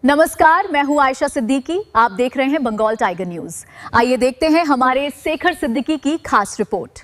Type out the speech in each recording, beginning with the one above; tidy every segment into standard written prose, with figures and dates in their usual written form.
नमस्कार, मैं हूं आयशा सिद्दीकी। आप देख रहे हैं बंगाल टाइगर न्यूज। आइए देखते हैं हमारे शेखर सिद्दीकी की खास रिपोर्ट।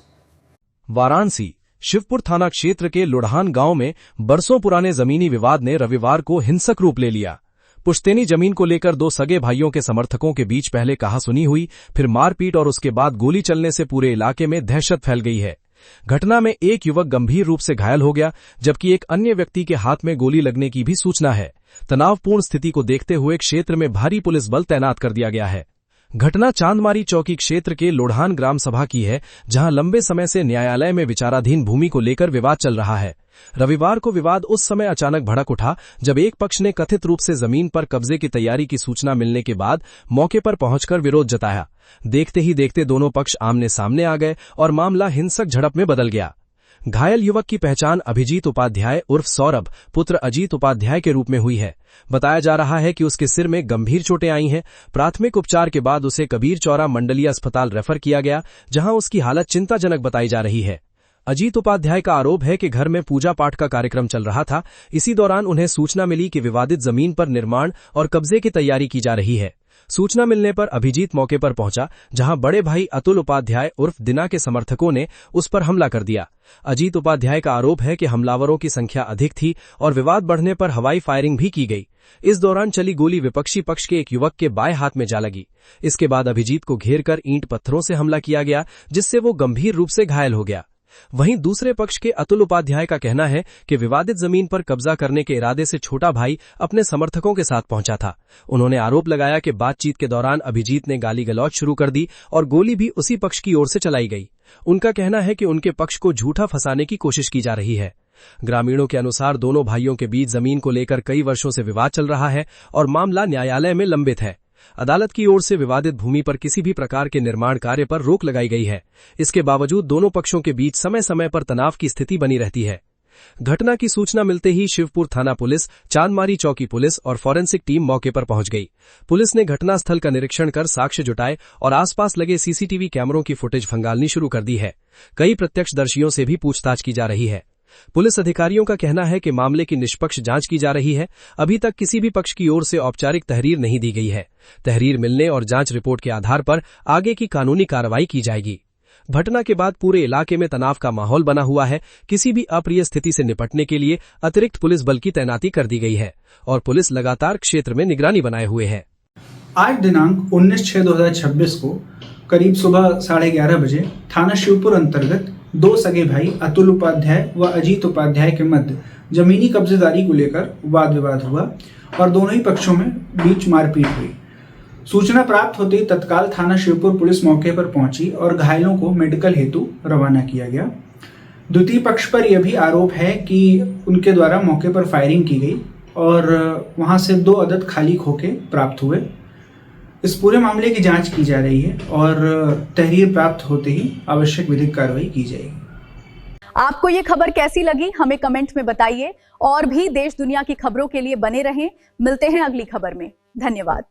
वाराणसी शिवपुर थाना क्षेत्र के लुढ़ान गांव में बरसों पुराने जमीनी विवाद ने रविवार को हिंसक रूप ले लिया। पुश्तैनी जमीन को लेकर दो सगे भाइयों के समर्थकों के बीच पहले कहासुनी हुई, फिर मारपीट और उसके बाद गोली चलने से पूरे इलाके में दहशत फैल गई है। घटना में एक युवक गंभीर रूप से घायल हो गया, जबकि एक अन्य व्यक्ति के हाथ में गोली लगने की भी सूचना है। तनावपूर्ण स्थिति को देखते हुए क्षेत्र में भारी पुलिस बल तैनात कर दिया गया है। घटना चांदमारी चौकी क्षेत्र के लोढ़ान ग्राम सभा की है, जहां लंबे समय से न्यायालय में विचाराधीन भूमि को लेकर विवाद चल रहा है। रविवार को विवाद उस समय अचानक भड़क उठा जब एक पक्ष ने कथित रूप से जमीन पर कब्जे की तैयारी की सूचना मिलने के बाद मौके पर पहुंचकर विरोध जताया। देखते ही देखते दोनों पक्ष आमने सामने आ गए और मामला हिंसक झड़प में बदल गया। घायल युवक की पहचान अभिजीत उपाध्याय उर्फ सौरभ पुत्र अजीत उपाध्याय के रूप में हुई है। बताया जा रहा है कि उसके सिर में गंभीर चोटें आई हैं। प्राथमिक उपचार के बाद उसे कबीर चौरा मंडलीय अस्पताल रेफर किया गया, जहां उसकी हालत चिंताजनक बताई जा रही है। अजीत उपाध्याय का आरोप है कि घर में पूजा पाठ का कार्यक्रम चल रहा था। इसी दौरान उन्हें सूचना मिली कि विवादित जमीन पर निर्माण और कब्जे की तैयारी की जा रही है। सूचना मिलने पर अभिजीत मौके पर पहुंचा, जहां बड़े भाई अतुल उपाध्याय उर्फ दिना के समर्थकों ने उस पर हमला कर दिया। अजीत उपाध्याय का आरोप है कि हमलावरों की संख्या अधिक थी और विवाद बढ़ने पर हवाई फायरिंग भी की गई। इस दौरान चली गोली विपक्षी पक्ष के एक युवक के बाएं हाथ में जा लगी। इसके बाद अभिजीत को घेर कर ईंट पत्थरों से हमला किया गया, जिससे वो गंभीर रूप से घायल हो गया। वहीं दूसरे पक्ष के अतुल उपाध्याय का कहना है कि विवादित जमीन पर कब्जा करने के इरादे से छोटा भाई अपने समर्थकों के साथ पहुंचा था। उन्होंने आरोप लगाया कि बातचीत के दौरान अभिजीत ने गाली गलौज शुरू कर दी और गोली भी उसी पक्ष की ओर से चलाई गई। उनका कहना है कि उनके पक्ष को झूठा फंसाने की कोशिश की जा रही है। ग्रामीणों के अनुसार दोनों भाइयों के बीच जमीन को लेकर कई वर्षों से विवाद चल रहा है और मामला न्यायालय में लंबित है। अदालत की ओर से विवादित भूमि पर किसी भी प्रकार के निर्माण कार्य पर रोक लगाई गई है। इसके बावजूद दोनों पक्षों के बीच समय समय पर तनाव की स्थिति बनी रहती है। घटना की सूचना मिलते ही शिवपुर थाना पुलिस, चांदमारी चौकी पुलिस और फॉरेंसिक टीम मौके पर पहुंच गई। पुलिस ने घटनास्थल का निरीक्षण कर साक्ष्य जुटाए और आसपास लगे सीसीटीवी कैमरों की फुटेज खंगालनी शुरू कर दी है। कई प्रत्यक्षदर्शियों से भी पूछताछ की जा रही है। पुलिस अधिकारियों का कहना है कि मामले की निष्पक्ष जांच की जा रही है। अभी तक किसी भी पक्ष की ओर से औपचारिक तहरीर नहीं दी गई है। तहरीर मिलने और जांच रिपोर्ट के आधार पर आगे की कानूनी कार्रवाई की जाएगी। घटना के बाद पूरे इलाके में तनाव का माहौल बना हुआ है। किसी भी अप्रिय स्थिति से निपटने के लिए अतिरिक्त पुलिस बल की तैनाती कर दी गई है और पुलिस लगातार क्षेत्र में निगरानी बनाए हुए है। आज दिनांक 19/6/2026 को करीब सुबह 11:30 बजे थाना शिवपुर अंतर्गत दो सगे भाई अतुल उपाध्याय व अजीत उपाध्याय के मध्य जमीनी कब्जेदारी को लेकर वाद विवाद हुआ और दोनों ही पक्षों में बीच मारपीट हुई। सूचना प्राप्त होते ही तत्काल थाना शिवपुर पुलिस मौके पर पहुंची और घायलों को मेडिकल हेतु रवाना किया गया। द्वितीय पक्ष पर यह भी आरोप है कि उनके द्वारा मौके पर फायरिंग की गई और वहां से 2 अदद खाली खोखे प्राप्त हुए। इस पूरे मामले की जांच की जा रही है और तहरीर प्राप्त होते ही आवश्यक विधिक कार्रवाई की जाएगी। आपको ये खबर कैसी लगी, हमें कमेंट में बताइए और भी देश दुनिया की खबरों के लिए बने रहें। मिलते हैं अगली खबर में। धन्यवाद।